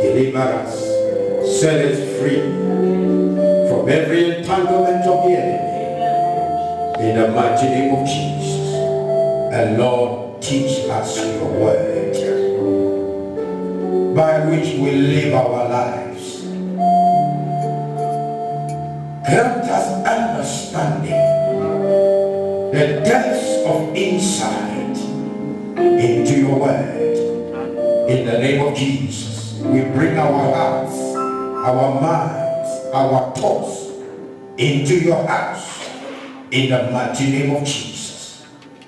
Deliver us. Set us free from every entanglement of the enemy. In the mighty name of Jesus. And Lord, teach us your word by which we live our lives. Grant us understanding, the depths of insight into your word. In the name of Jesus, we bring our hearts, our minds, our thoughts into your house. In the mighty name of Jesus.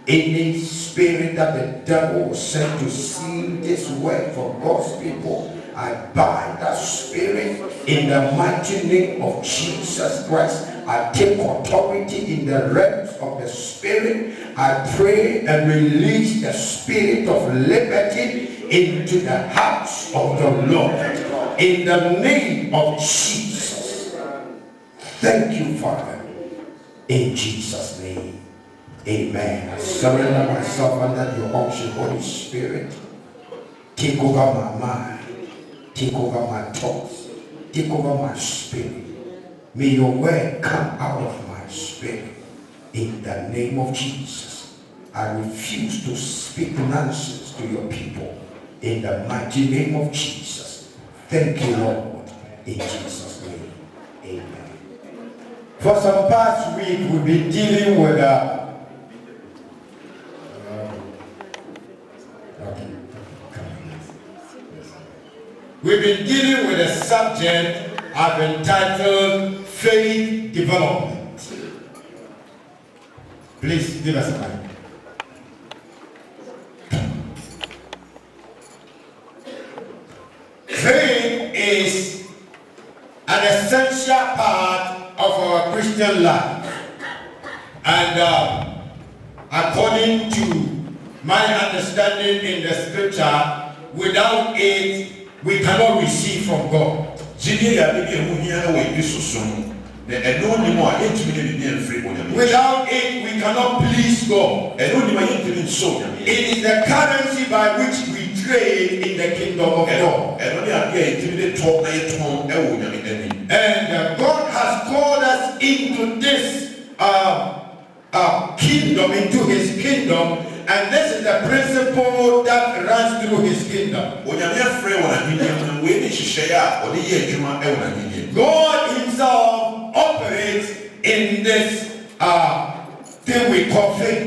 Any spirit that the devil sent to seal this word for God's people, I bind that spirit in the mighty name of Jesus Christ. I take authority in the realms of the spirit. I pray and release the spirit of liberty into the house of the Lord. In the name of Jesus. Thank you, Father. In Jesus' name. Amen. I surrender myself under your unction, Holy Spirit. Take over my mind. Take over my thoughts. Take over my spirit. May your word come out of my spirit. In the name of Jesus. I refuse to speak nonsense to your people. In the mighty name of Jesus. Thank you, Lord. In Jesus' name. Amen. For some past week, we've been dealing with a subject I've entitled Faith Development. Please give us a mic. Faith is an essential part of our Christian life, and according to my understanding in the scripture, without it we cannot receive from God. Without it we cannot please God. It is the currency by which we trade in the kingdom of God. And God has called us into this kingdom, into his kingdom, and this is the principle that runs through his kingdom. God himself operates in this thing we call faith.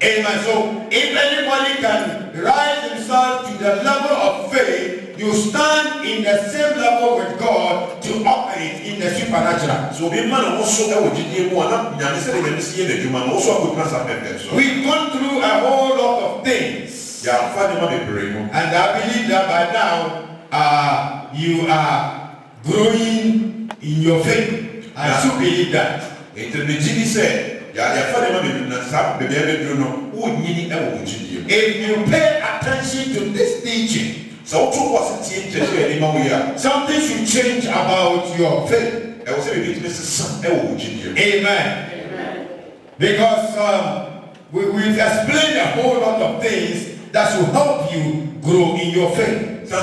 Amen. So if anybody can rise himself to the level of faith, you stand in the same level with God to operate in the supernatural. We've gone through a whole lot of things, and I believe that by now you are growing in your faith. I do believe that. If you pay attention to this teaching, something should change about your faith. Amen. Because we've explained a whole lot of things that will help you grow in your faith. So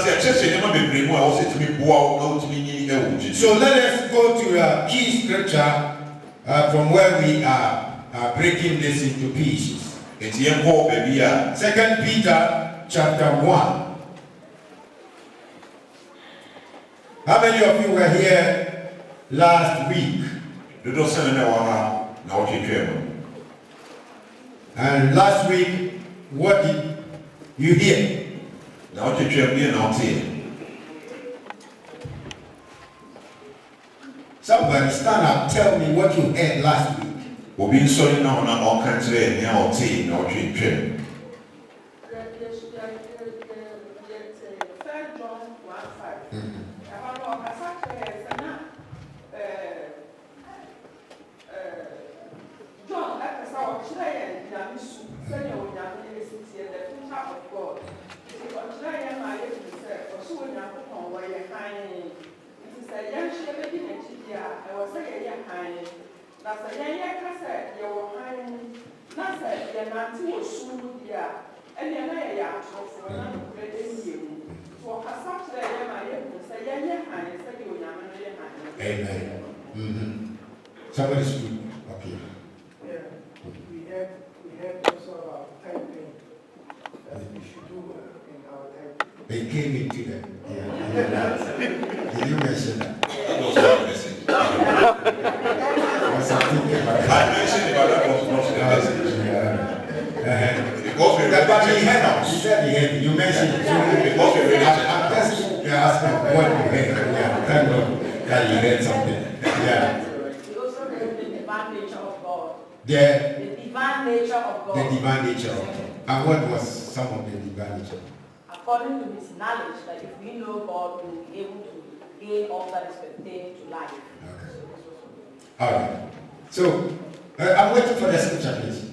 let us go to a key scripture from where we are breaking this into pieces. 2 Peter chapter 1. How many of you were here last week? And last week, what did you hear? Somebody stand up, tell me what you heard last week. Amen. Mm-hmm. Somebody speak up here. Yeah, we had also about typing that we should do in our typing. They came into them. Yeah. Did you mention that? That was not the message. Was I thinking about I that? mentioned it, but that was not the message. Because we But read he it. had, you said he had, you mentioned it. Because we read it. I'm just asking what you heard. Yeah, thank God that you heard something. Yeah. We also read the divine nature of God. The The divine nature of God. divine nature of God. And what was some of the divine nature? According to his knowledge, that if we know God, we will be able to gain all that is pertaining to life. Okay. All right. So, I'm waiting for the scripture, please.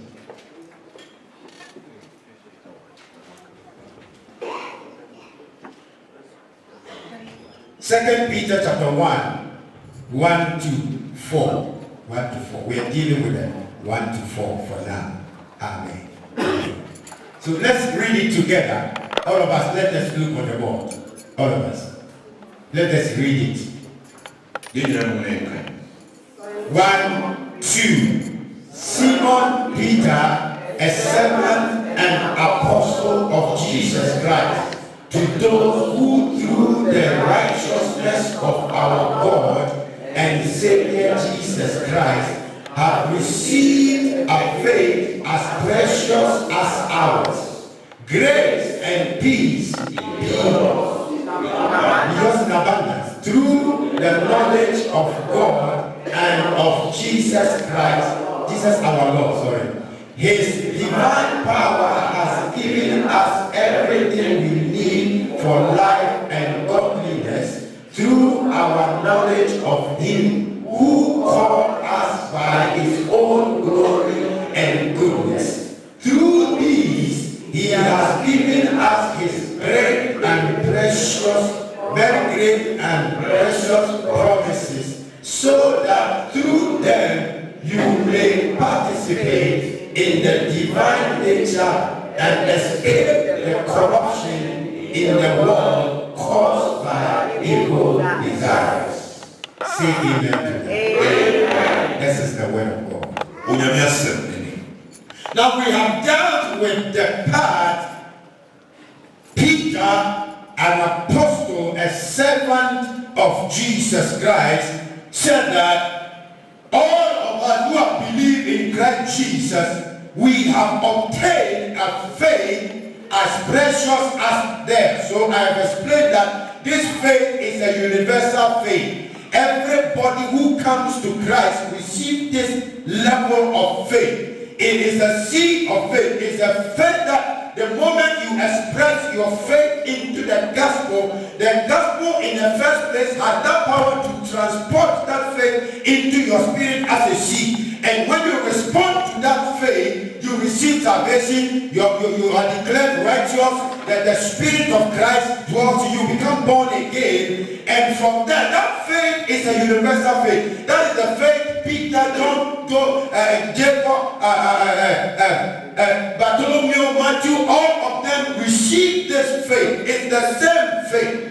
Second Peter chapter 1 to 4. 1 to 4. We are dealing with it 1 to 4 for now. Amen. So let's read it together. All of us, let us look on the board. All of us. Let us read it. Did you know name? 1, 2. Simon Peter, a servant and apostle of Jesus Christ, to those who through the righteousness of our God and Savior Jesus Christ have received a faith as precious as ours. Grace and peace be yours in abundance through the knowledge of God and of Jesus Christ, Jesus our Lord, sorry. His divine power has given us everything we need for life and godliness through our knowledge of Him who called us by His own glory and goodness. Through these, He has given us His great and precious, very great and precious promises, so that through them you may participate in the divine nature and escape the corruption in the world caused by evil desires. Say amen to that. Amen. This is the word of God. Now we have dealt with the part Peter, an apostle, a servant of Jesus Christ, said that all of us who have believed in Christ Jesus, we have obtained a faith as precious as theirs. So I have explained that this faith is a universal faith. Everybody who comes to Christ receives this level of faith. It is a seed of faith. It's a faith that the moment you express your faith into the gospel in the first place has that power to transport that faith into your spirit as a seed. And when you respond to that faith, you receive salvation, you are declared righteous, that the Spirit of Christ dwells in you, become born again, and from that faith is a universal faith. That is the faith Peter, John, Jacob, Bartholomew, Matthew, all of them received this faith. It's the same faith.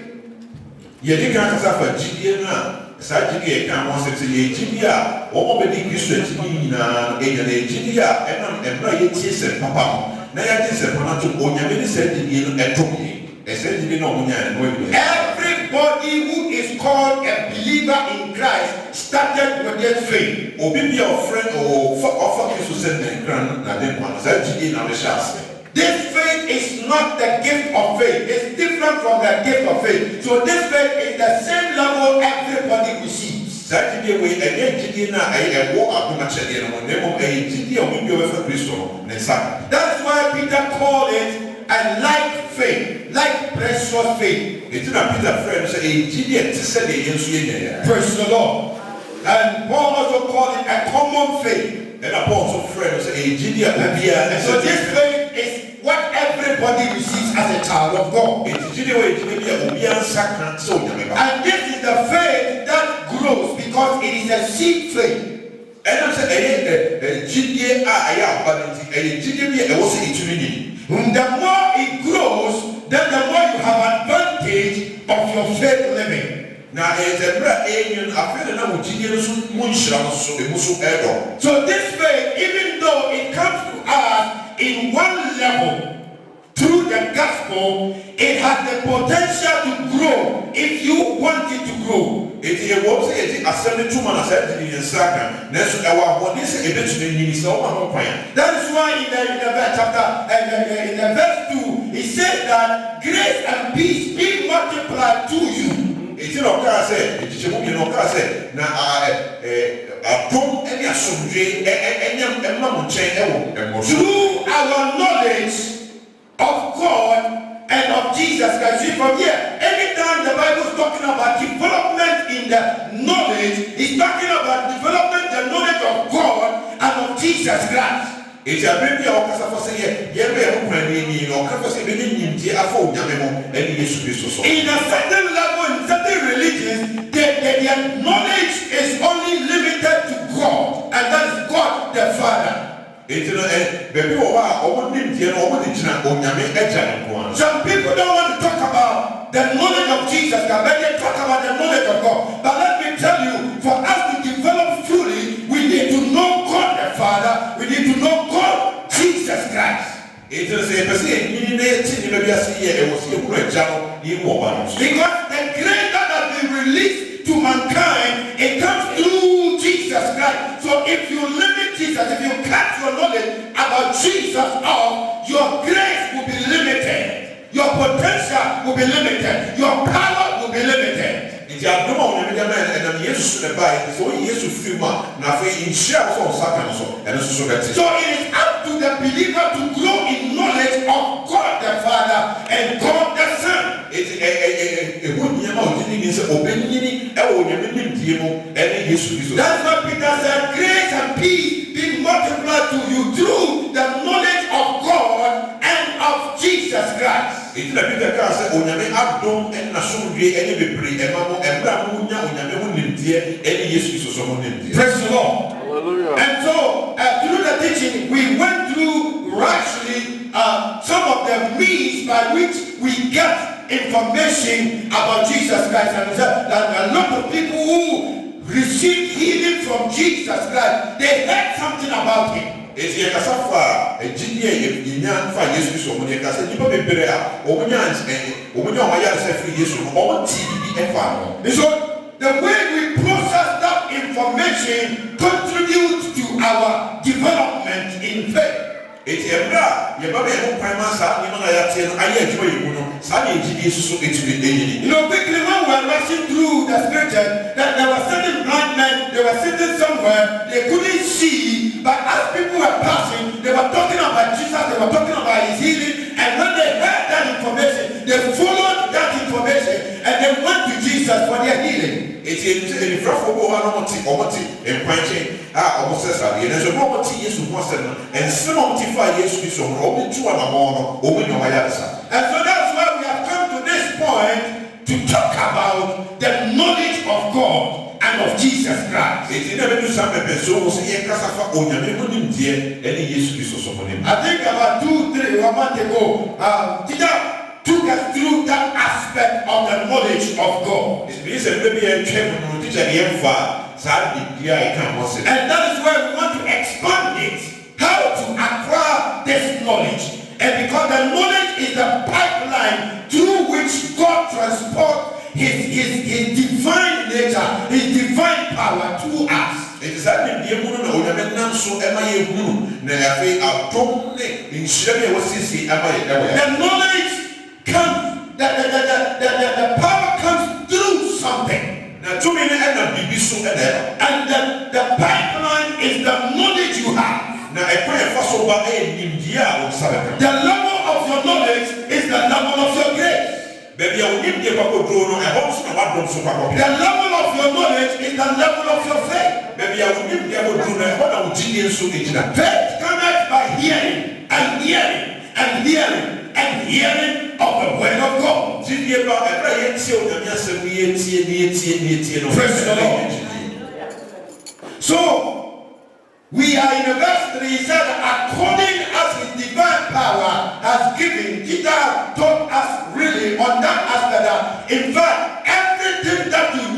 Yedi kan kasa fa jidie na sa jidie kan mo se ye jidie a wo mo be di Kristo jidie na e ya na jidie a enam emra ye tie se papa mo na ya tie se papa to onyame ni se jidie no eto ye e se jidie no onya na we. Everybody who is called a believer in Christ started with this faith. Obi bi a friend o fa Kristo se na kran na den kwa sa jidie na le shase. This faith is not the gift of faith. It's different from the gift of faith. So this faith is the same level everybody receives. That jidie we enye jidie na e wo akoma chede no ne mo e jidie o bi o fa Kristo ne sa. That's why Peter called it a like faith, like precious faith. It's not Peter friend say e jidie ti se de yensu ye. Praise the Lord. And Paul also called it a common faith. And Paul friend say e jidie obia. So this faith is what everybody receives as a child of God. And this is the faith that grows because it is a seed faith. And the more it grows, then the more you have advantage of your faith living. na ezebra enyin afere na mujidie no so munhyira no so emuso edo. So this faith, even though it comes to us in one level through the gospel, it has the potential to grow if you want it to grow. Eti ewo se eti asem tuma na se di nsaka na so ewa abode se ebetu nyini se o ma ho kwan. That is why in the verse chapter in the verse 2, he says that grace and peace be multiplied to you. Eti no ka se eti chemu bi no ka se na atom eni asomdwe enyam emma mo chen ewo emoso. Through our knowledge of God and of Jesus Christ. See, from here, anytime the Bible is talking about development in the knowledge, it's talking about development the knowledge of God and of Jesus Christ. Eti abrebi a okasa for say ye be e kwan ni no ka for say be nyimtie afọ onyame mo eni Yesu Kristo so. In a certain level, in certain religions, their knowledge is only limited to God, and that is God the Father. Eti no bebi o wa o nyimtie no o de gina onyame eja nko. Some people don't want to talk about the knowledge of Jesus Christ, but they talk about the knowledge of God. But let me tell you, for us to develop fully, we need to know God the Father, we need to know God Jesus Christ. Eti no se pese nyini na eti ni bebi ase ye e wo se kuro eja no ni wo ba no. Because the grace that has been released to mankind, it comes through Jesus Christ. So if you limit Jesus, if you cut your knowledge about Jesus off, your grace will be limited. Your potential will be limited. Your power will be limited. Eti adoma o nyame dama na Yesu ne bai so Yesu firma na fe inshia so saka no so eno so beti. So it is up to the believer to grow in knowledge of God the Father and God the Son. Eti ho nyama o dini ni se obenyini e wo nyame nimdie mo ene Yesu Kristo. That's what Peter said, grace and peace be multiplied to you through the knowledge of God and of Jesus Christ. Eti na Peter ka se onyame adom na somdwe ene bebre e ma mo embra mo nya onyame ho nimdie ene Yesu Kristo so mo nimdie. Praise the Lord. Hallelujah. And so through the teaching we went through actually some of the means by which we get information about Jesus Christ, and that a lot of people who received healing from Jesus Christ, they heard something about him. Eti e kasa fa ejidie ye nya fa Yesu Kristo mo ne kasa nipa bebre a omunya wa ya se fi Yesu mo o ti bi e fa no. So the way we process that information contributes to our development in faith. Eti embra ye ba be mo prima sa ni no na ya tie no aye adwo ye mu no sa na ejidie susu eti be enyini. You know, quickly when we were rushing through the scripture, that there were certain blind men, they were sitting somewhere, they couldn't see, but as people were passing, they were talking about Jesus, they were talking about his healing, and when they heard that information, they followed that information, and they went to Jesus for their healing. Eti eni frafo bo wa no moti empwanche a omo sesa ye na so bo moti Yesu ho se no ense no moti fa Yesu Kristo no omo tu ana mo no omo nyo ya sa. And so that's why we have come to this point to talk about the knowledge of God and of Jesus Christ. Eti na be do sa pepe so mo se ye kasa fa onyame mo nimdie ene Yesu Kristo so mo nim. I think about 2-3 months ago, teacher took us through that aspect of the knowledge of God. It means that maybe I came to teach again for and that is why we want to expand it, how to acquire this knowledge. And because the knowledge is the pipeline through which God transports his divine nature, his divine power to us. It is that the moon or the so am I a moon? Never atom in Sherry was the knowledge comes, the power comes through something. Now, too many and the pipeline is the knowledge you have. Now, I pray for so bad the level of your knowledge is the level of your grace. Baby, I will give you a drone. I hope so. The level of your knowledge is the level of your faith. Baby, I will give you a drone. I want to genius so faith cometh by hearing and hearing and hearing and hearing of the word of God. Praise the Lord. So we are in verse 3. He said, according as his divine power has given, Peter taught us really on that aspect that in fact everything that you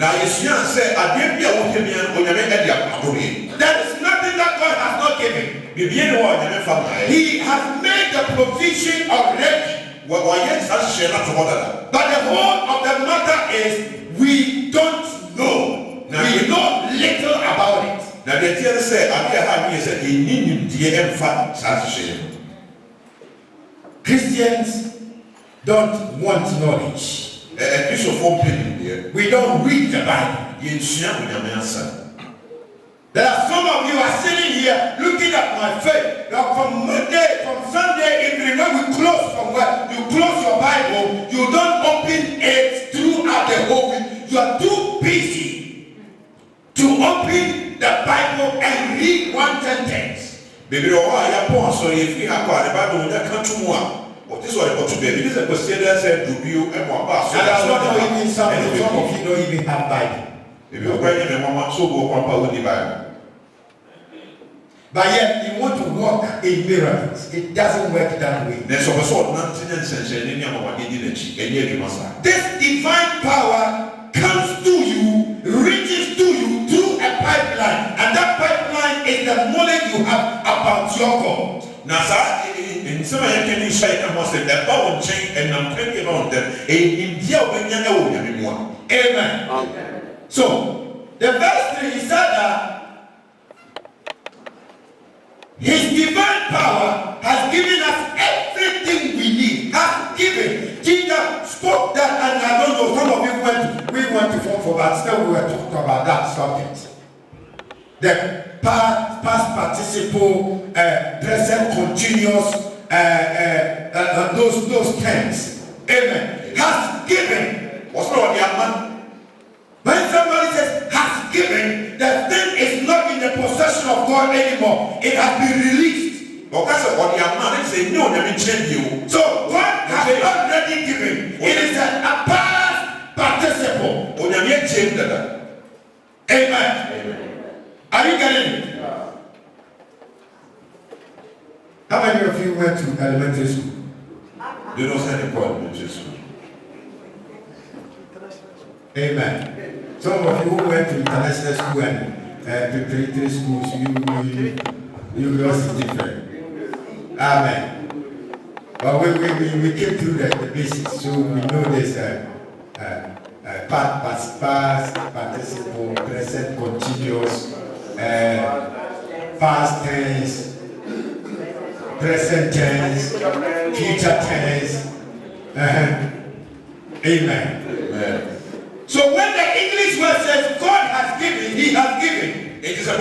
Na yesua sɛ adeɛ bi a wɔhwɛ bi no onyame ɛde amadɔre. There is nothing that God has not given. Biribi ne hɔ a onyame fa ma yɛ. He has made the provision already. Wɔyɛ saa hyehyɛ no ato hɔ dada. But the whole of the matter is we don't know. We know little about it. Na deɛ tiɛ ne sɛ adeɛ ha ne yɛ sɛ ɛnni nimdeɛ ɛmfa saa hyehyɛ no. Christians don't want knowledge. Kristofoɔ mpɛ nimdeɛ. We don't read the Bible. Yɛnsua onyame asɛm. There are some of you are sitting here looking at my face. Now from Monday, from Sunday evening, when we close from work, you close your Bible, you don't open it throughout the whole week. You are too busy to open the Bible and read one sentence. Baby, why you born so if you have the Bible, you can't do more. What is what about to be? This is a question that said to you and what about? And that's not even some of you don't even have Bible. If you're going to mama, so go on with the Bible. But yet you want to walk in miracles. It doesn't work that way. There's a sort of nonsense and any of what did it. This divine power comes to you, reaches to you through a pipeline, and that pipeline is the knowledge you have about your God. Now, in some of the say, I must say that power chain and I'm thinking about them. In India, when you know anymore. Amen. So, the verse 3 he said that His divine power has given us everything we need. Has given. Jesus spoke that, and I don't know, some of you we went to phone for, but still we were talking about that subject. The past participle, present continuous, those terms. Amen. Has given. What's wrong with your man? When somebody says has given, the thing is not in the possession of God anymore. It has been released. So God has already given. It is a past participle. Amen. Are you getting it? How many of you went to elementary school? You don't say the elementary school. Amen. Some of you who went to international school and preparatory schools, you yours is different. Amen. But we came through the basics, so we know there's past, participle, present, continuous, past tense, present tense, future tense. Amen. So when the English word says God has given, He has given. It is a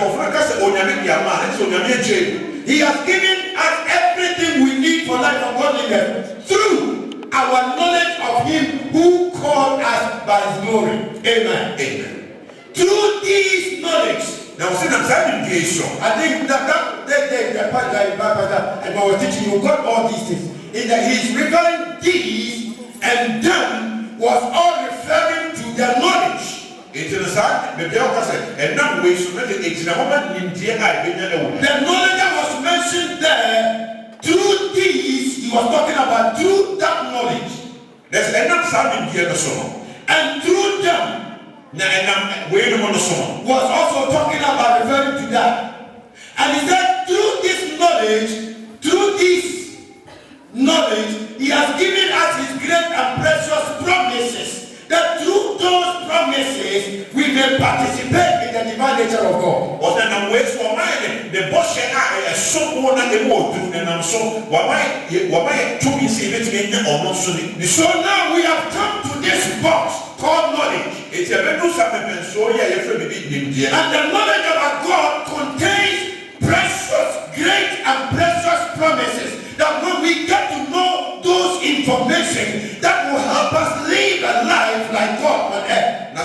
He has given us everything we need for life and godliness through our knowledge of Him who called us by His glory. Amen. Amen. Through these knowledge. Now, I think that and I was teaching you got all these things. In that He's referring these and them was all referring to their knowledge. The knowledge that was mentioned there, through these, he was talking about through that knowledge. And through them, was also talking about referring to that. And he said, through this knowledge, he has given us his great and precious promises. That through those promises we may participate in the divine nature of God. So now we have come to this box called knowledge. And the knowledge of our God contains precious, great and precious promises. That when we get to know those information, that will help us live a life like God on earth. So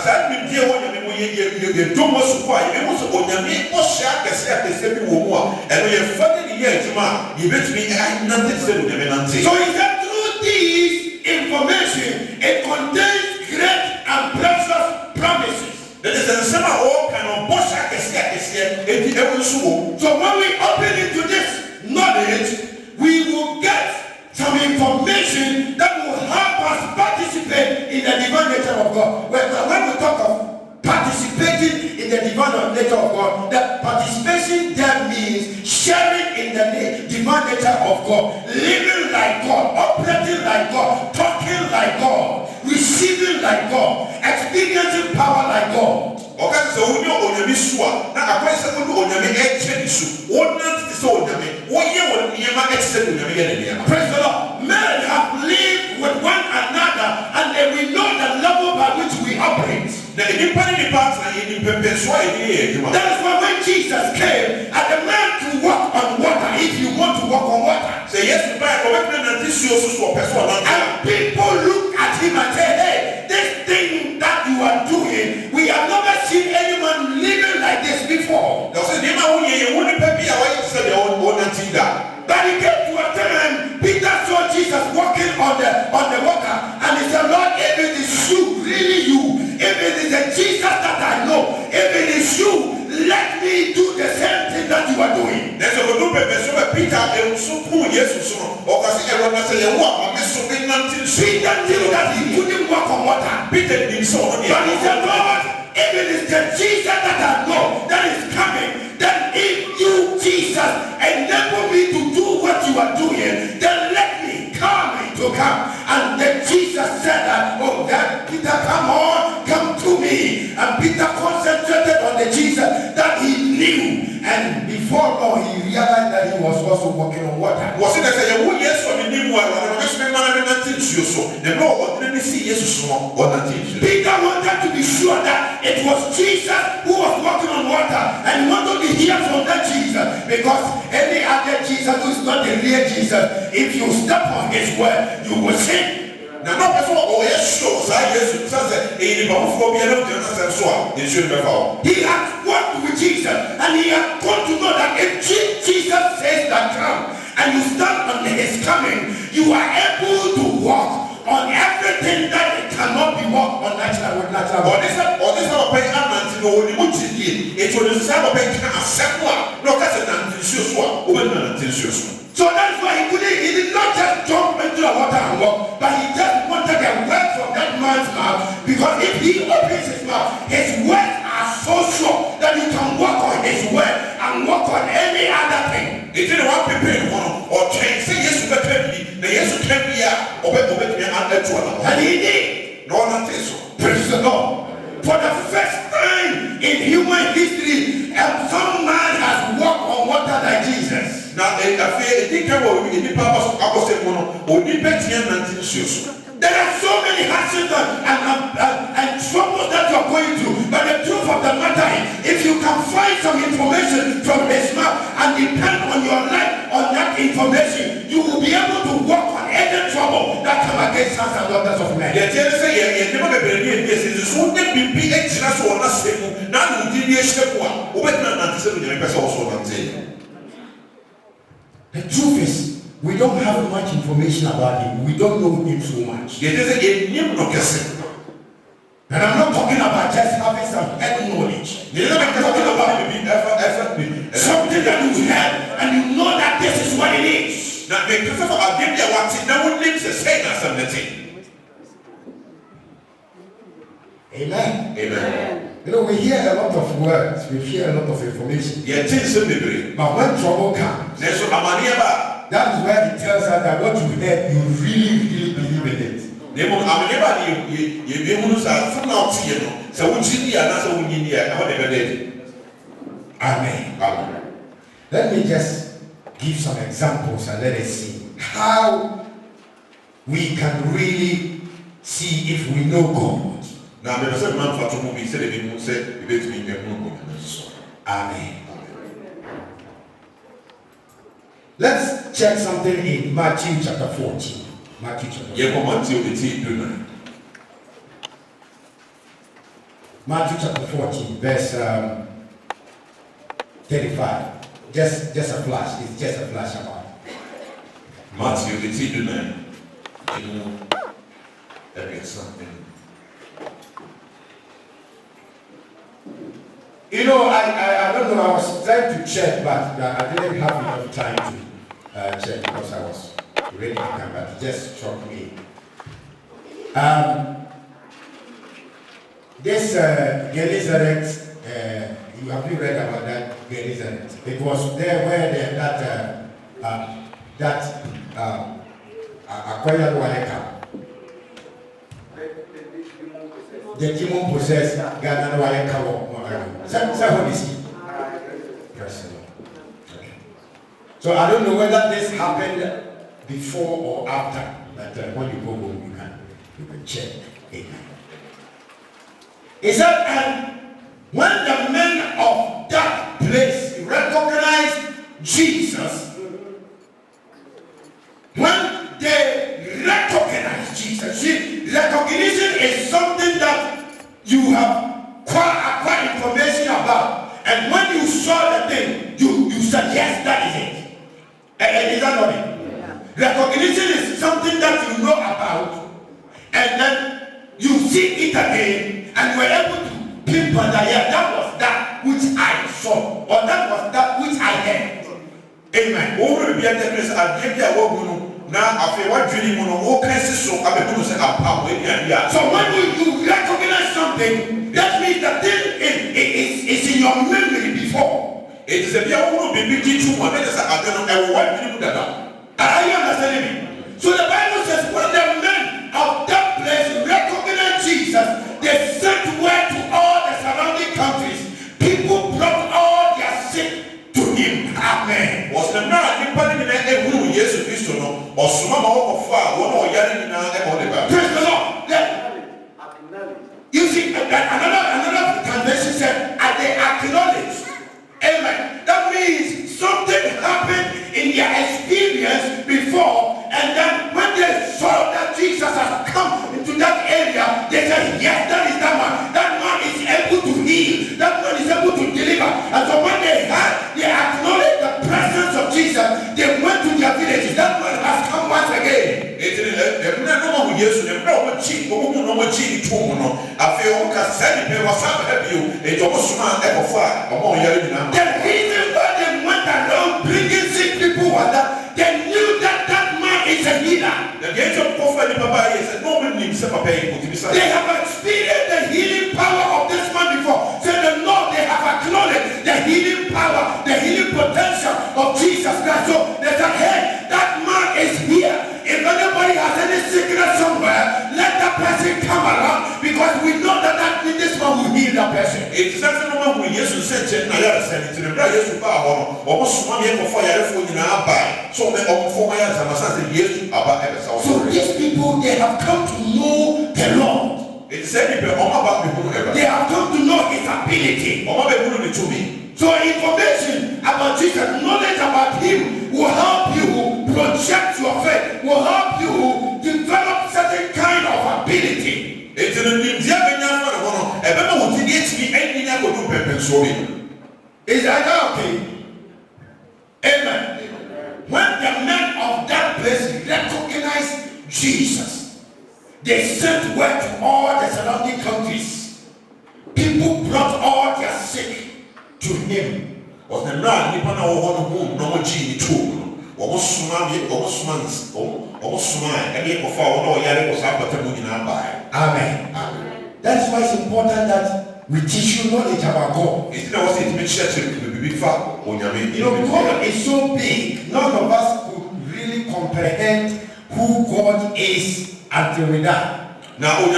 he said through these information, it contains great and precious promises. So when we open into this knowledge, we will get some information that will help us participate in the divine nature of God. When we talk of of nature of God. The participation there means sharing in the divine nature of God, living like God, operating like God, talking like God, receiving like God, experiencing power like God. Okay, so when you onyame sua, na akwai se when onyame eche disu, wonant ti so onyame, woye won niema eche onyame ye niema. Praise the Lord. Men have lived with one another and they will know the level by which we operate. Na nipa ni nipa na ye nipa penso a ye edwuma. That is why when Jesus came and the man to walk on water, if you want to walk on water, Say yes, ba ko be na ti suo so person na. and people look at him and say, hey, this thing that you are doing, we have never seen anyone living like this before. Na say nipa wo ye wo nipa bi a wa ye se de o na ti da. But he came to a time, Peter saw Jesus walking on the water, and he said, Lord, if it is you, really you, if it is the Jesus that I know, if it is you, let me do the same thing that you are doing. Na so do be so be Peter e so ku Jesus so o ka se e ro na se ye wo a me so be nantin so. Peter knew that he couldn't walk on water. Peter didn't so on. But he said, Lord, if it is the Jesus that I know that is coming, then if you, Jesus, enable me to do what you are doing, then let me come. And then Jesus said that, oh, that Peter, come to me. And Peter concentrated on the Jesus that he knew. And before long, he realized that he was also walking on water. Was it that you would yes or the new one? I was spending money on you so. The Lord didn't see Jesus or nothing. Peter wanted to be sure that it was Jesus who was walking on water, and he wanted to hear from that Jesus, because any other Jesus who is not the real Jesus, if you step on his word, you will sin. Now, no person or yes, so Jesus says, "Any before be able to so it should be found." He had walked with Jesus, and he had got to know that if Jesus says that come, and you stand on his coming, you are able to walk on everything that it cannot be walked on natural with natural. Or this pay amount no one would see it was the same pay a sequa, no case than so So that's why he did not just jump into the water and walk, but he just wanted a word from that man's mouth, because if he opens his mouth, his words are so sure that you can walk on his word and walk on any other thing. It didn't want people or change. Say yes to the family. The yes to family And he did. No one says so. Praise the Lord. For the first time in human history, some man has walked on water like Jesus. Now, I feel it didn't come in the purpose of our second or the Betty and There are so many hardships and troubles that you are going through. But the truth of the matter is, if you can find some information from his mouth and depend on your life on that information, you will be able to walk on any trouble that come against sons and daughters of men. Yet, you never been this is so that be extra or not stable. Now, you did a step one. What not to also not say. The truth is, we don't have much information about him. We don't know him so much. It is a name no guessing. And I'm not talking about just having some head knowledge. I'm talking about something that you have and you know that this is what it is. Now, make yourself a game that what's no one lives the same as something. Amen. Amen. You know, we hear a lot of words, we hear a lot of information. Yet, it's a memory. But when trouble comes, There's a maniaba. that is where he tells us that what you heard, you really believe in it. You be able to say, from now to you know, so we see the answer we need here. How they did. Amen. Amen. Let me just give some examples and let us see how we can really see if we know God. Now, there is a man for to move. He said, "If you say, you bet me, you know." Amen. Let's check something in Matthew chapter 14. Matthew chapter 14. You come until the tea do now. Matthew chapter 14, verse 35. Just a flash. It's just a flash about it. Matthew, the tea do now. You know, there is something. You know, I don't know, I was trying to check, but I didn't have enough time to check because I was ready to come, but it just struck me. This Gennesaret You have read about that, isn't it? It was there where acquired Waika. The demon possessed Ghana Waika. So I don't know whether this happened before or after, but when you go home, you can check. Amen. He said, and when the men of that place recognized Jesus, when they recognize Jesus, see, recognition is something that you have acquired information about, and when you saw the thing, you said, yes, that is it. And is that not it? Yeah. Recognition is something that you know about, and then you see it again, and you are able to pinpoint that, yeah, that was that which I saw, or that was that which I heard. Amen. So when you recognize something, that means the thing is in your memory before. It is a bit of a baby teacher. Are you understanding me? So the Bible says, when the men of that place recognized Jesus, they sent word to all the surrounding countries. People brought all their sick to him. Amen. Was the man in Praise the Lord. You see, another translation said, and they acknowledged. Amen. That means something happened in their experience before, and then when they saw that Jesus has come into that area, they said, yes, that is that man. That man is able to heal. That man is able to deliver. And so when they acknowledged the presence of Jesus, they went to their villages. That man has come once again. The reason why they went around bringing sick people was that they knew that that man is a healer. They have experienced the healing power of this man before. So the Lord, they have acknowledged the healing power, the healing potential of Jesus Christ. So they said, hey, that man is here. If anybody has any sickness somewhere, let that person come around, because we know that this man will heal that person. It's exactly the one when Jesus said, so they have these people, they have come to know the Lord. They have come to know his ability. So information about Jesus, knowledge about him, will help you project your faith, will help you develop certain kind of ability. It's like, okay. Amen. When the men of that place recognized Jesus, they sent word to all the surrounding countries. People brought all their sick to him. Amen. That's why it's important that we teach you knowledge about God. God is so big, none of us could really comprehend who God is until we die. Now, we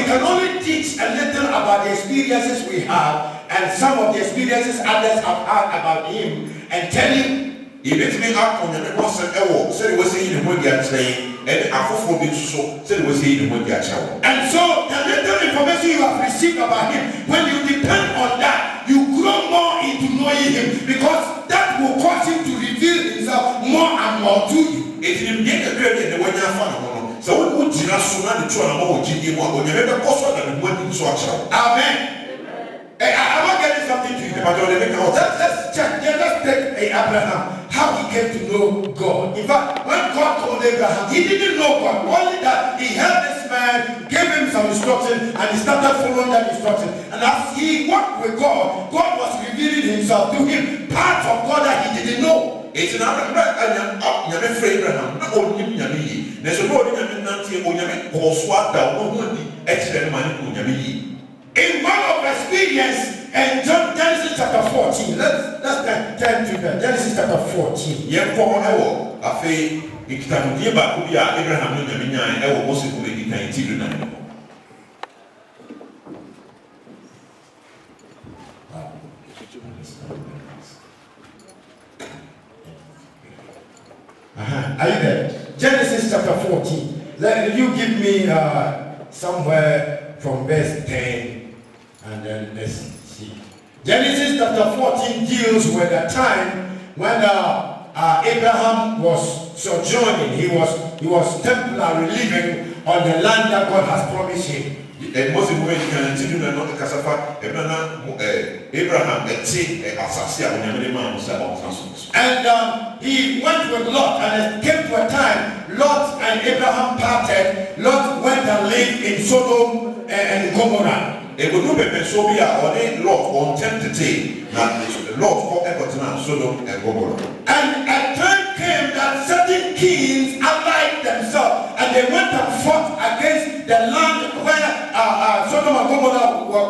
can only teach a little about the experiences we have, and some of the experiences others have had about him, and tell you. And so the little information you have received about him, when you depend on that, you grow more into knowing him, because that will cause him to reveal himself more and more to you. Amen. I'm not getting something to you. Let's check. Let's take Abraham, how he came to know God. In fact, when God told Abraham, he didn't know God. Only that he held this man, gave him some instruction, and he started following that instruction. And as he walked with God, God was revealing himself to him, parts of God that he didn't know. It's not Nyame frɛ Abraham na ɔnim Nyame yi. Na so no ɔde Nyame nante Onyame kɔswa da wo ho ni ɛkyerɛ no ma ne ko Nyame yi. In one of experience, and Genesis chapter 14, let's turn to Genesis chapter 14. Yɛnkɔ hɔ ɛwɔ afei nkitahodie baako bi a Abraham no Nyame nyan ɛwɔ Mose ko edi kan ti do na ne ho. Are you there? Genesis chapter 14. Let you give me somewhere from verse 10 and then let's see. Genesis chapter 14 deals with the time when Abraham was sojourning. He was temporarily living on the land that God has promised him. Mose mo edi kan ti do na no kasafa ebana Abraham eti asase a Onyame de ma Mose ɔtena so. And he went with Lot, and it came to a time Lot and Abraham parted. Lot went and lived in Sodom and Gomorrah. Egodu pepe so bi a ɔne Lot on tempted na Lot kɔ ɛkɔtena Sodom and Gomorrah. And a time came that certain kings allied themselves, and they went and fought against the land where Sodom and Gomorrah was,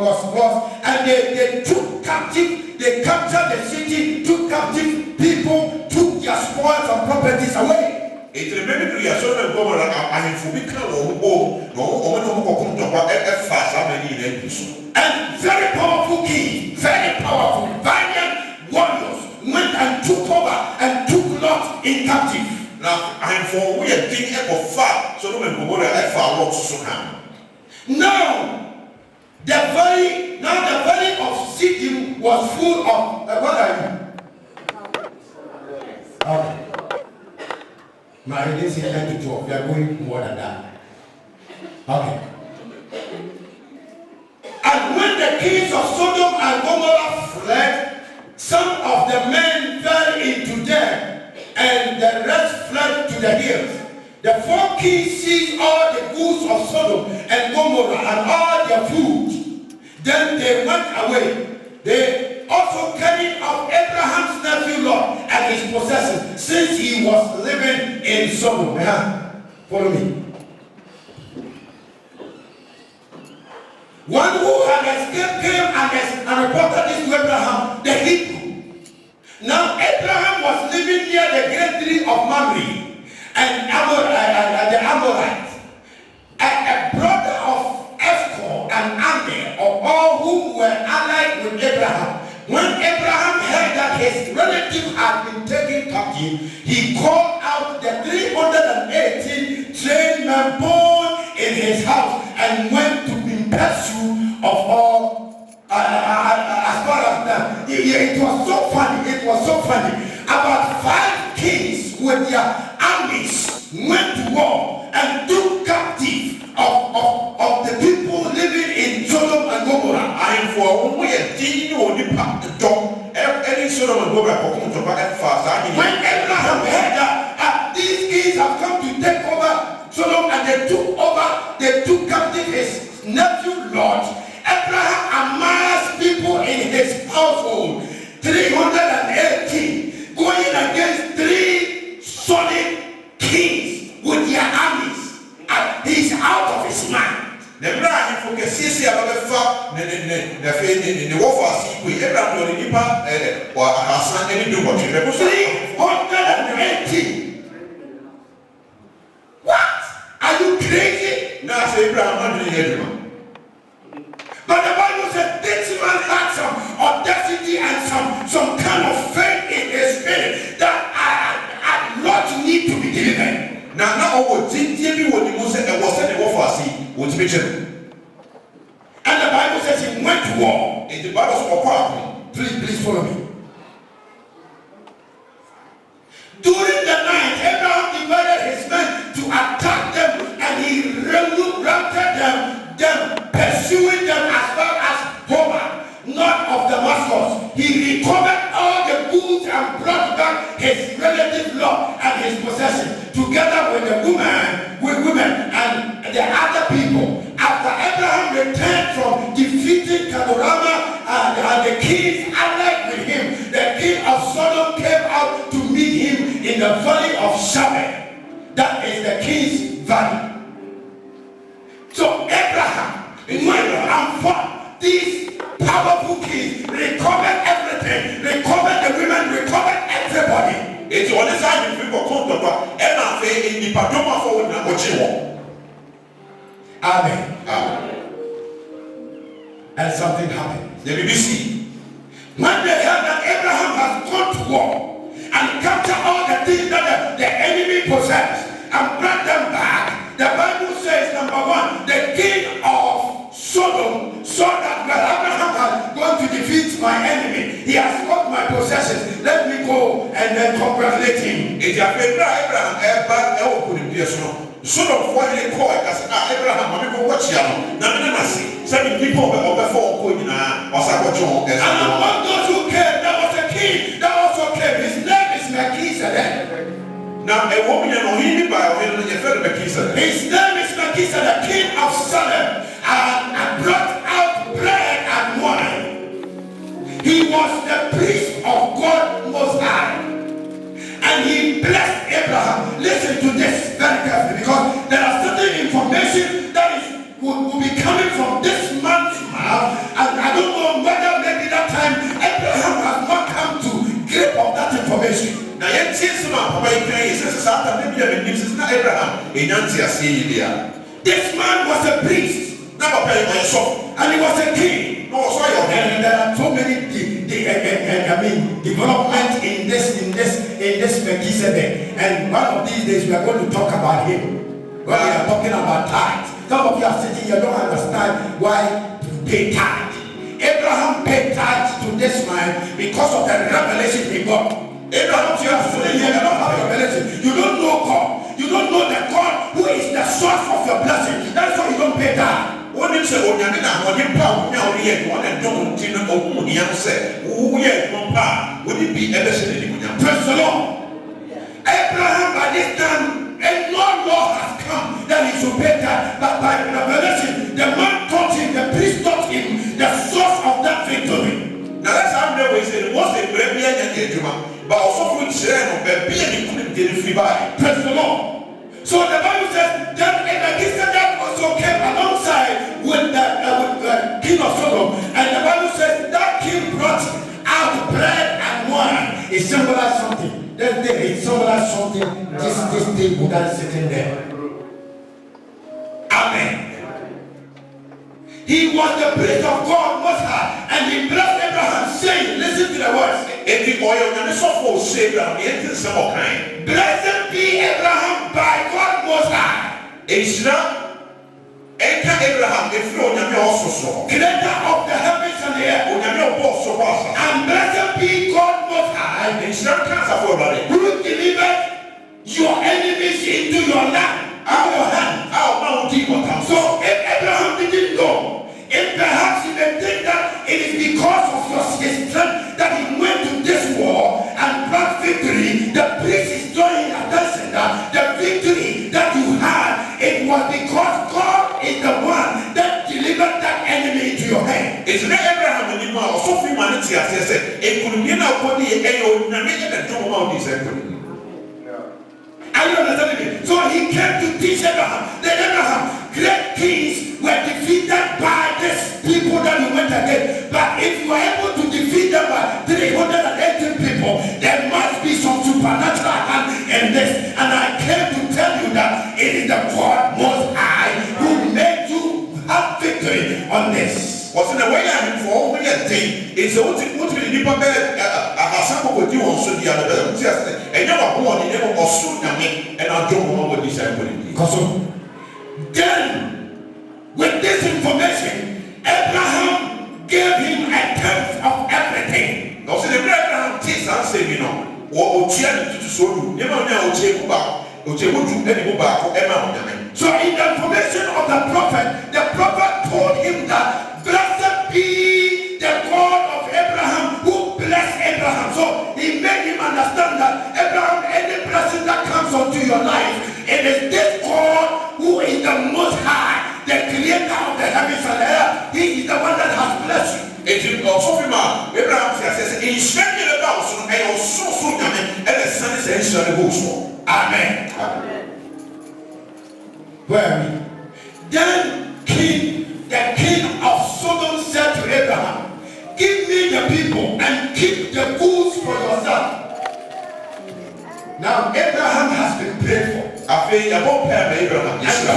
and they took captive, they captured the city, took captive people, took their spoils and properties away. It's remember to your Sodom and Gomorrah ahemfo bi ka wɔn bom na wɔn ne wɔn kɔkɔ ntɔkwa ɛfa saa many in ɛdi so. And very powerful kings, very powerful, valiant warriors went and took over and took Lot in captive. Now ahemfo wo yɛ din ɛkɔfa Sodom and Gomorrah ɛfa Lot so kan. Now the valley of Siddim was full of what are you? Okay. No, I didn't say 10 to 12. We are going more than that. Okay. And when the kings of Sodom and Gomorrah fled, some of the men fell into them, and the rest fled to the hills. The 4 kings seized all the goods of Sodom and Gomorrah and all their food. Then they went away. They also carried off Abraham's nephew Lot and his possessions, since he was living in Sodom. Follow me. One who had escaped came and reported this to Abraham, the Hebrew. Now Abraham was living near the great tree of Mamre and the Amorites, a brother of Eshcol and Aner, of all whom were allied with Abraham. When Abraham heard that his relative had been taken captive, he called out the 318 trained men born in his house and went to in pursuit of all as far as them. It was so funny. It was so funny. About 5 kings with their armies went to war and took captive of the people living in Sodom and Gomorrah. I for we are dealing on the path to talk. Any Sodom and Gomorrah when Abraham heard that these kings have come to take over Sodom, and they took captive his nephew Lot, Abraham amassed people in his household, 380, going against 3 solid kings with their armies. And he's out of his mind. The bride for the CC about the fact the warfare we Abraham or Nipa or Hassan any do what you 380. What? Are you crazy? Now say Abraham not doing it. But the Bible said this man had some audacity and some kind of faith in his spirit that I Lord need to be delivered. Now what did you when you said there was a warfare what to be and the Bible says he went to war. In the Bible of please follow me. During the night, Abraham divided his men to attack them, and he routed them, pursuing them as far as Homa, north of Damascus. He recovered all the goods and brought back his relative Lot and his possessions, together with the women and the other people. After Abraham returned from defeating Kedorlaomer and the kings allied with him, the king of Sodom came out to meet him in the valley of Shaveh. That is the king's valley. So Abraham, and fought these powerful kings, recovered everything, recovered the women, recovered everybody. It's on the side of people come to God, and I say in the Padoma for Nagochiwo. Amen. Amen. And something happened. The BBC. When they heard that Abraham has gone to war and captured all the things that the enemy possessed and brought them back, the Bible says, number one, the king of Sodom saw that, well, Abraham has gone to defeat my enemy. He has got my possessions. Let me go and then congratulate him. It's a favorite Abraham ever put in the Sodom for the court as Abraham, I'm going to watch you. Now, I see 7 people over 4 coin or Sabajon. And among those who came, there was a king that also came. His name is Melchizedek. Now, a woman and he by a fellow Melchizedek. His name is Melchizedek, king of Salem, and brought out bread and wine. He was the priest of God Most High. And he blessed Abraham. Listen to this very carefully, because there are certain information that will be coming from this man's mouth, and I don't know whether maybe that time Abraham has not come to grip of that information. Now, yet since Papa says after maybe Abraham, a Nancy Assyria. This man was a priest. Now, And he was a king. No, sorry, And there are so many development in this Melchizedek. And one of these days we are going to talk about him. When we are talking about tithes. Some of you are sitting here, don't understand why to pay tithe. Abraham paid tithes to this man because of the revelation he got. Abraham, you are sitting here, you don't have revelation. You don't know God. You don't know the God who is the source of your blessing. That's why you don't pay tithe. What is the one now? What you power now? We one and don't you know who you say? Who yet one power? Would it be ever said anyone? Praise the Lord. Abraham, by this time, and no law has come that he should pay that. But by revelation, the man taught him, the priest taught him the source of that victory. Now that's how they say most of the but also for Israel, but be any couldn't get free by. Praise the Lord. So the Bible says that Melchizedek also came alongside with the king of Sodom, and the Bible says that king brought out bread and wine. It symbolized something. It symbolized something. This table that's sitting there. Amen. He was the priest of God Most High, and he blessed Abraham, saying, listen to the words. If the oil and the soft say Abraham, it is some kind. Blessed be Abraham by God Most High. Israel, Abraham, if you are also so. Creator of the heavens and the earth. And blessed be God Most High, who delivered your enemies into your land. Your hand. So if Abraham didn't know, if perhaps he may think that it is because of his strength that he went to this war and brought victory, the priest is drawing attention that the victory that you had, it was because God is the one that delivered that enemy into your hand. It's not Abraham anymore. So few minutes here said, it could be now for the Are you understanding me? So he came to teach Abraham. Then Abraham, great kings were defeated by these people that you went against. But if you are able to defeat them by 318 people, there must be some supernatural hand in this. And I came to tell you that it is the God Most High who made you have victory on this. What's in the way I'm for when you're saying it's what to be deeper bed. I sample with you also the other day. And never born in never or soon and I don't know what this happening. Because then, with this information, Abraham gave him a tenth of everything. Now, see the Abraham takes and say, you know, or to so you never know, so in the information of the prophet told him that blessed be the God of Abraham who blessed Abraham. So he made him understand that Abraham, any blessing that comes onto your life, it is this God who is the Most High, the creator of the heavens and the earth. He is the one that has blessed you. It is also Abraham says, in spending about so I also so and the son Israel goes for. Amen. Where are we? Then the king of Sodom said to Abraham, give me the people and keep the goods for yourself. Now Abraham has been prayed for. And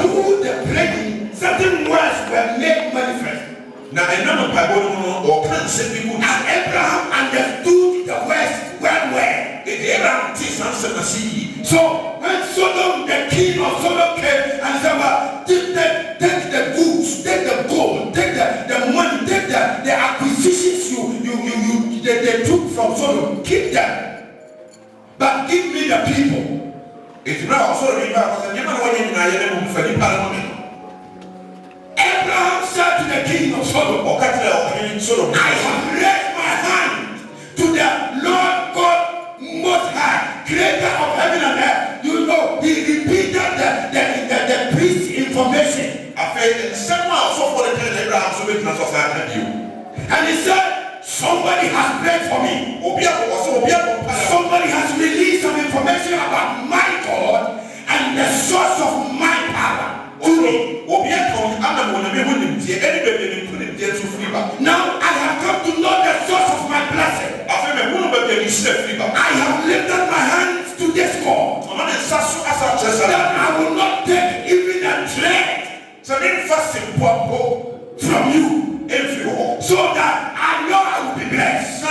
through the praying, certain words were made manifest. And Abraham understood the words well. So when Sodom, the king of Sodom came and said, well, take the goods, take the gold, take the money, take the acquisitions they took from Sodom, keep them, but give me the people. Abraham said to the king of Sodom, I have raised my hand to the Lord God Most High, creator of heaven and earth. You know, he repeated the priest's information. And he said, somebody has prayed for me. Somebody has released some information about my God and the source of my power. Now I have come to know the source of my blessing. I have lifted my hands to this God that I will not take even a thread from you, so that I know I will be blessed.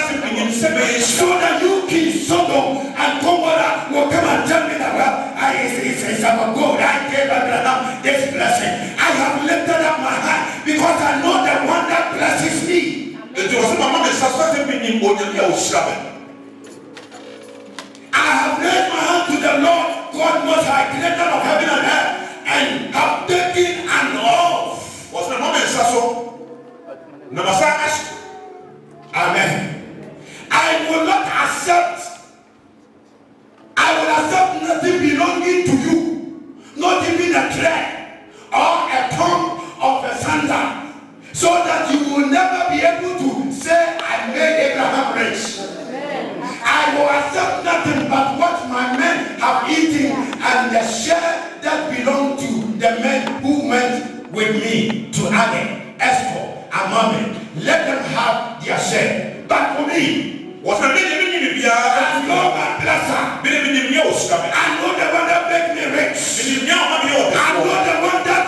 So that you, King Sodom and Gomorrah, will come and tell me that, well, it's our God. I gave Abraham this blessing. I have lifted up my hand because I know the one that blesses me. I have raised my hand to the Lord God Most High, creator of heaven and earth, and have taken an oath. Amen. I will accept nothing belonging to you, not even a thread or a tongue of a sandal, so that you will never be able to say, I made Abraham rich. I will accept nothing but what my men have eaten and the share that belonged to the men who went with me to Adam, Esau, and Mamre. Let them have their share. But for me, I know my blesser. I know the one that made me rich. I know the one that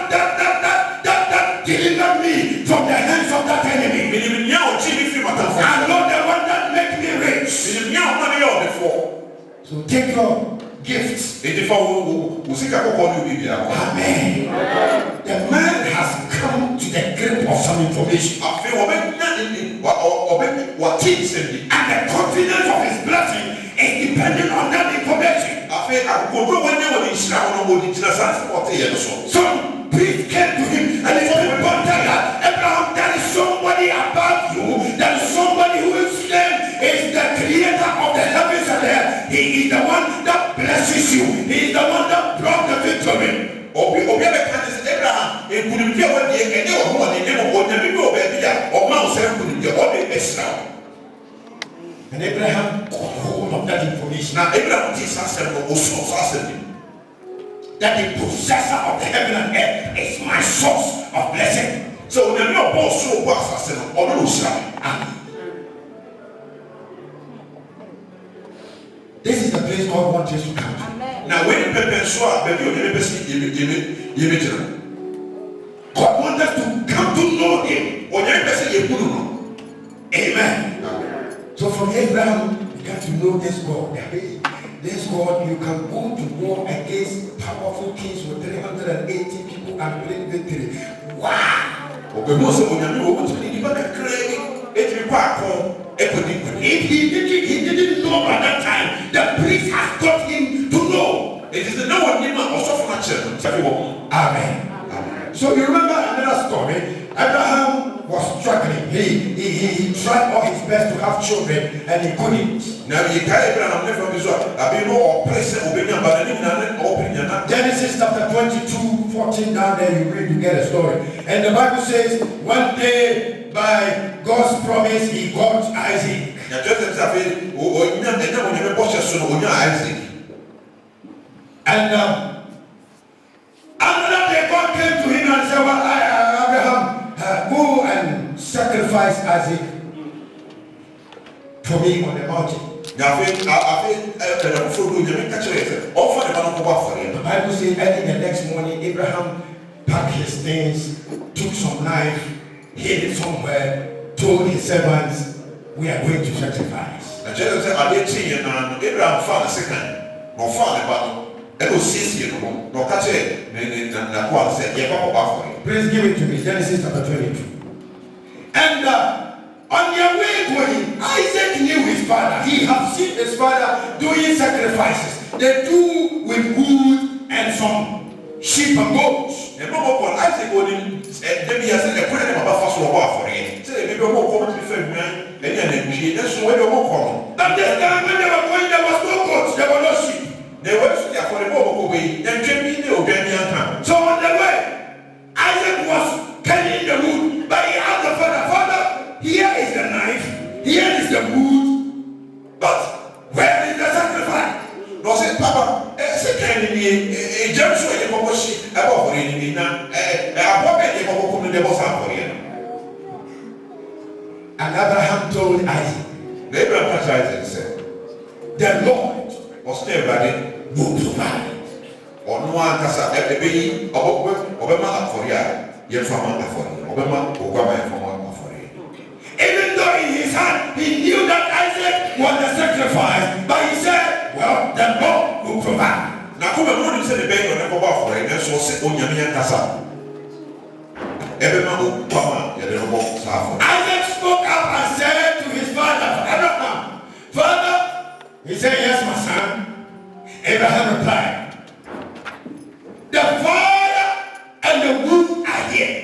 delivered me from the hands of that enemy. I know the one that made me rich. So take your gifts. Amen. The man has come to the grip of some information. And the confidence of his blessing is dependent on that information. Some priest came to him and he said, Abraham, there is somebody above you. There is somebody who is the creator of the heavens and the earth. He is the one that blesses you. He is the one that brought the victory. And Abraham got hold of that information. Now Abraham that the possessor of the heaven and earth is my source of blessing. So when you're boss, this is the place God wants us to come to. Now when you prepare God wants us to come to know him. Amen. So from Abraham, you got to know this God. This God, you can go to war against powerful kings with 380 people and bring victory. Wow! If he didn't know at that time, the priest has taught him to know. It is the no one also from Amen. So you remember another story. Abraham was struggling. He tried all his best to have children and he couldn't. Genesis chapter 22:14 down there, you read, you get a story. And the Bible says, one day by God's promise, he got Isaac. And another day God came to him and said, well, Abraham, go and sacrifice Isaac for me on the mountain. The Bible says early the next morning, Abraham packed his things, took some knife, hid it somewhere, told his servants, we are going to sacrifice. Please give it to me. Genesis chapter 22. And on their way going, Isaac knew his father. He had seen his father doing sacrifices. They do with wood and some sheep and goats. But this time when they were going, there was no goats, there were no sheep. So on the way, Isaac was carrying the wood, but he asked the father, Father, here is the knife, here is the wood, but where is the sacrifice? No, say, Papa, and Abraham told Isaac, the Lord will provide. Even though in his heart he knew that Isaac was the sacrifice, but he said, well, the Lord will provide. Isaac spoke up and said to his father, Abraham, Father, he said, yes, my son. Abraham replied, the fire and the wood are here.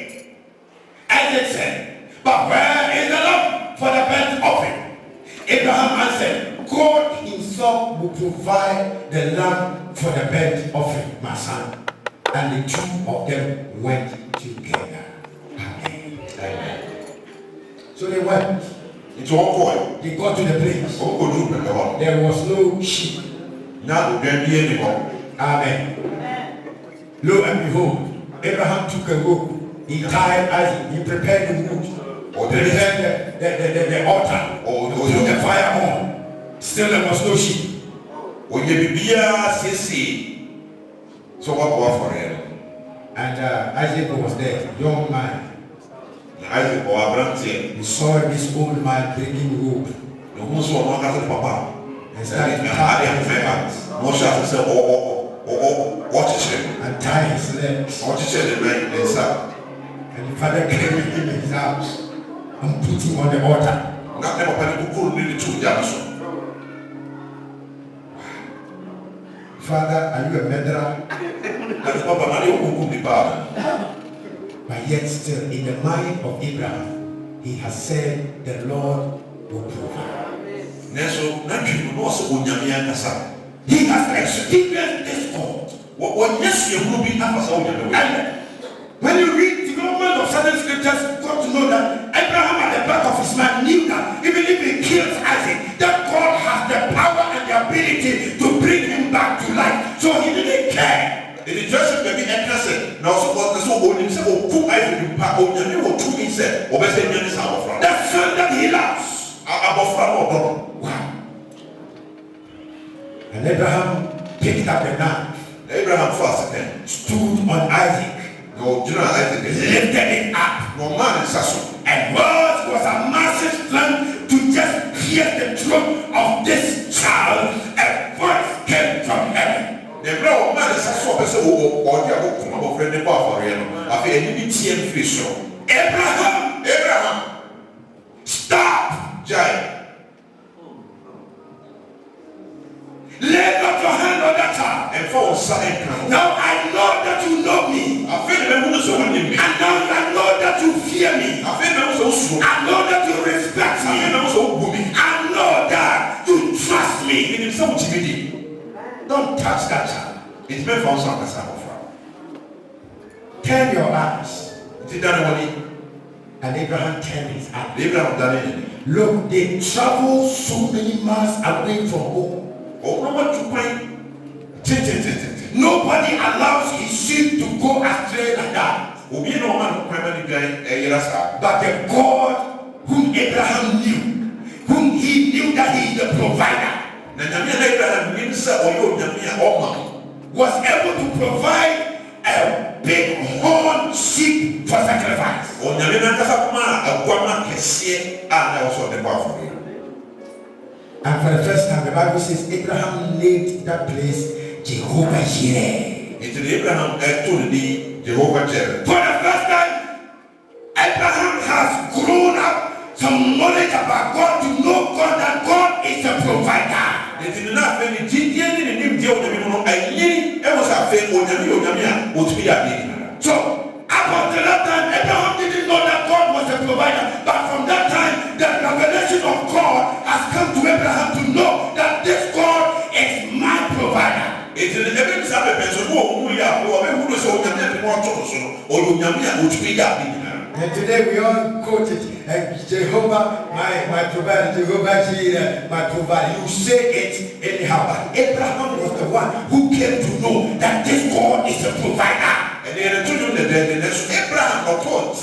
Isaac said, but where is the lamb for the burnt offering? Abraham answered, God himself will provide the lamb for the burnt offering, my son. And the two of them went together. Amen. Amen. So they went. They got to the place. There was no sheep. Amen. Lo and behold, Abraham took a rope. He tied Isaac. He prepared the wood. Prepared the altar. Put the fire on. Still there was no sheep. And Isaac was there, young man. He saw this old man breaking rope. And started to tie his legs. And tie his legs. And the father came in his house and put him on the altar. Father, are you a murderer? But yet still in the mind of Abraham, he has said the Lord will provide. He has experienced this God. And when you read the development of certain scriptures, you got to know that Abraham at the back of his mind knew that even if he kills Isaac, that God has the power and the ability to bring him back to life. So he didn't care. The son that he loves. Wow. And Abraham picked up the knife. Stood on Isaac. Lifted it up. And what was a massive strength to just pierce the throat of this child? A voice came from heaven. Abraham, stop. Lay not your hand on that child. Now I know that you know me. And now I know that you fear me. I know that you respect me. I know that you trust me. Don't touch that child. Turn your eyes. And Abraham turned his eyes. Look, they travel so many miles away from home. Nobody allows his sheep to go astray like that. But the God whom Abraham knew, whom he knew that he is the provider, was able to provide a big horn sheep for sacrifice. And for the first time, the Bible says Abraham named that place Jehovah Jireh. For the first time, Abraham has grown up some knowledge about God, to know God, that God is a provider. So, up until that time, Abraham didn't know that God was a provider. But from that time, the revelation of God has come to Abraham to know that this God is my provider. And today we all quote it, Jehovah, my provider, Jehovah Jireh, my provider. You say it anyhow, but Abraham was the one who came to know that this God is a provider. And Abraham, of course, he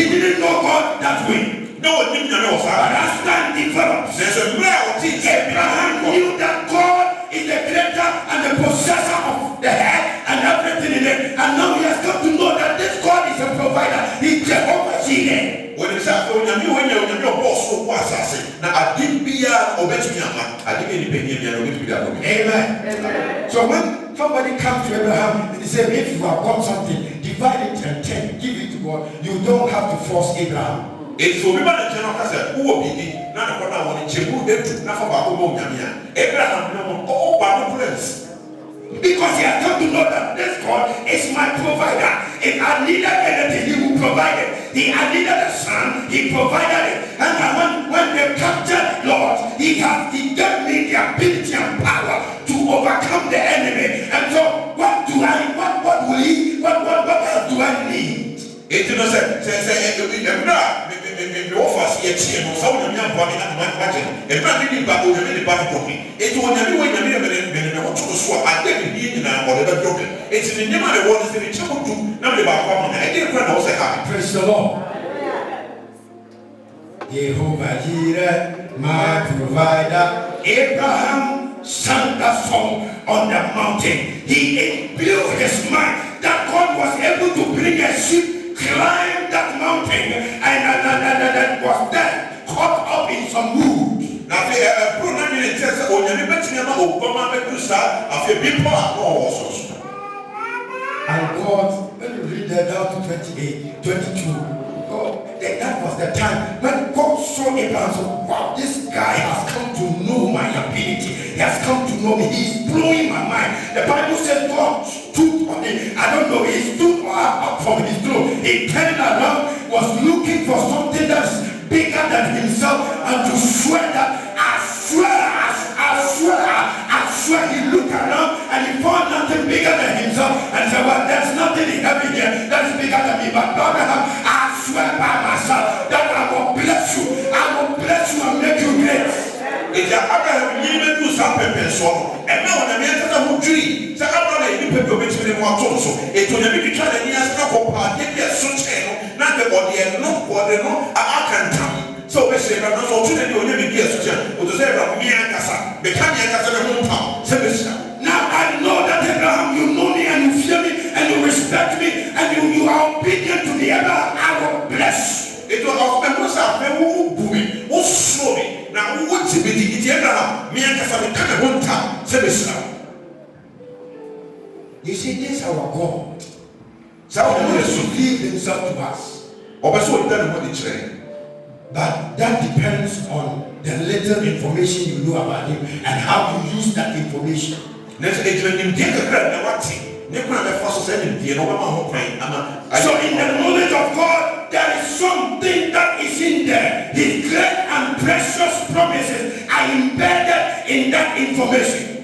didn't know God that way. No, but as time develops, Abraham knew that God is the creator and the possessor of the head and everything in it. And now he has come to know that this God is a provider. He's Jehovah Jireh. Amen. So when somebody comes to Abraham and they say, if you have got something, divide it and 10, give it to God. You don't have to force Abraham. It's so because he has come to know that this God is my provider. If I needed anything, he will provide it. I needed a son, he provided it. And when they captured Lord, he gave me the ability and power to overcome the enemy. And so what else do I need? It does say if you offer a chain or someone young body and my budget, a family battle, a battle, it's one every to swap. I didn't need whatever joke. It's in the name of the world, it's in the to number about I didn't also happy. Praise the Lord. Jehovah Jireh, my provider. Abraham sang that song on the mountain. He blew his mind that God was able to bring a sheep, climb that mountain, and was there, caught up in some wood. Now, and God, when you read that down to 28, 22, God, that was the time when God saw Abraham. So, wow, this guy has come to know my ability. He has come to know me. He's blowing my mind. The Bible says God stood on him. I don't know. He stood up from his throne. He turned around, was looking for something that's bigger than himself, and to swear that I swear. He looked around and he found nothing bigger than himself, and said, well, there's nothing in heaven here that is bigger than me. But Abraham, I swear by myself that I will bless you. I will bless you and make you great. It's Abraham, you need to do something. And now when I enter the tree, the Abraham, you people which they want also. It will be trying to get a part, get a such not the body and no body, no, I can tell. So we say, but not to the only years, or to say, Miakasa, the Kanyakasa, the hometown. Now I know that Abraham, you know me and you fear me and you respect me and you are obedient to the Abraham. I will bless. It was of members of them who booming, who slowly. Now, who wants to be the Abraham? Miakasa, the kind of hometown. You see, this is our God. So I want to reveal himself to us. But that depends on the little information you know about him and how you use that information. So in the knowledge of God, there is something that is in there. His great and precious promises are embedded in that information.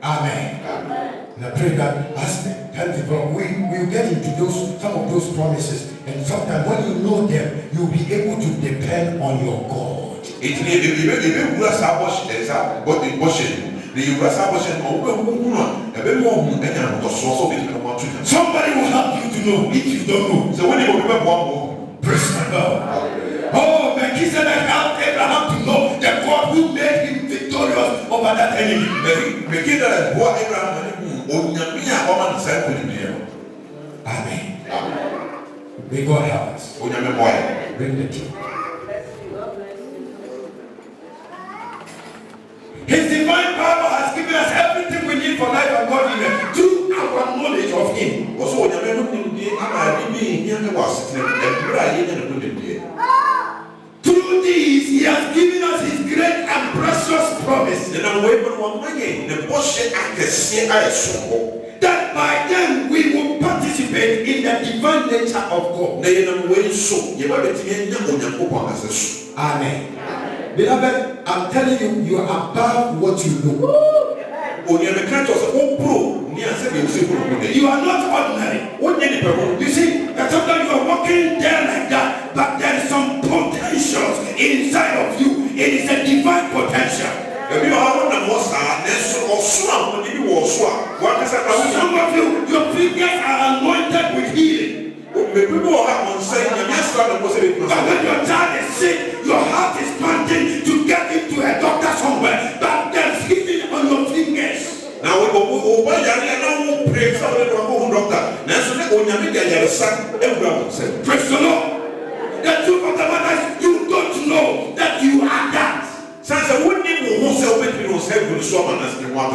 Amen. And I pray that as time develops, we will get into some of those promises. And sometimes when you know them, you'll be able to depend on your God. Somebody will help you to know if you don't know. So when you praise my God. Oh, Melchizedek helped Abraham to know the God who made him victorious over that enemy. Amen. May God help us. Bring the tea. His divine power has given us everything we need for life and godliness through our knowledge of Him. Through these, He has given us His great and precious promise. That by them we will participate in the divine nature of God. Amen. Beloved, I'm telling you, you are above what you know. You are not ordinary. You see, that sometimes you are walking there like that, but there is some potentials inside of you. It is a divine potential. Some of you, your fingers are anointed with healing. But when your child is sick, your heart is panting to get into a doctor somewhere, but there's healing on your fingers. Now we praise the Lord. The truth of the matter is you don't know that you are that.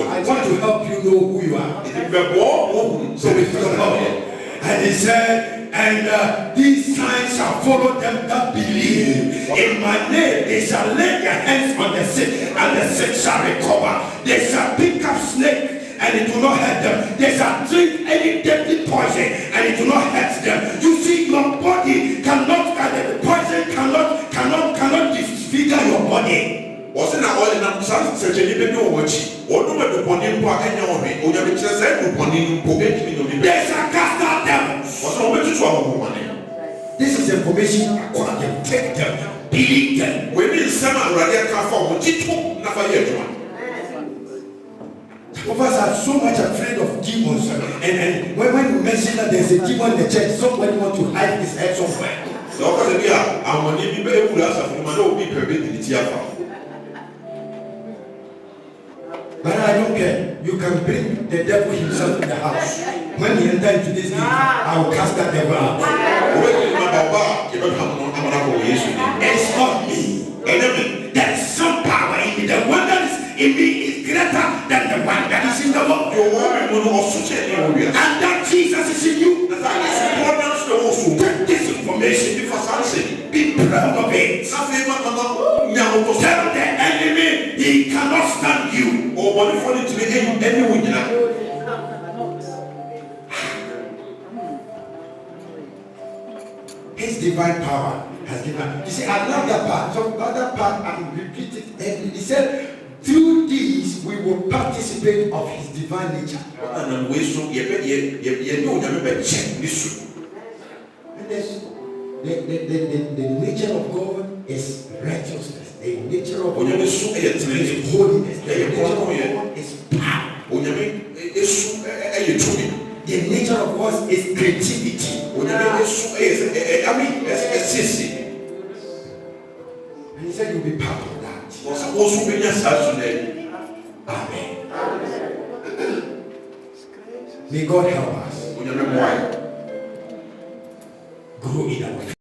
I want to help you know who you are. So we and he said, and these signs shall follow them that believe. In my name they shall lay their hands on the sick, and the sick shall recover. They shall pick up snake, and it will not hurt them. They shall drink any deadly poison, and it will not hurt them. You see, your body cannot, the poison cannot disfigure your body. There's a cast out devils. This is information acquired them. Take them, believe them. Some of us are so much afraid of demons, and when we mention that there's a demon in the church, somebody wants to hide his head somewhere. But I don't care. You can bring the devil himself in the house. When he enters into this gate, I will cast that devil out. It's not me. There is some power in me. The one that is in me is greater than the one that is in the world. And that Jesus is in you. Take this information. Be proud of it. Tell the enemy he cannot stand you. His divine power has given. You see, I love that part. So that part, I will repeat it every. He said, through these we will participate of His divine nature. And the nature of God is righteousness. The nature of God is holiness. The nature of God is power. The nature of God is creativity. And he said you'll be part of that. Amen. May God help us. Grow in our faith.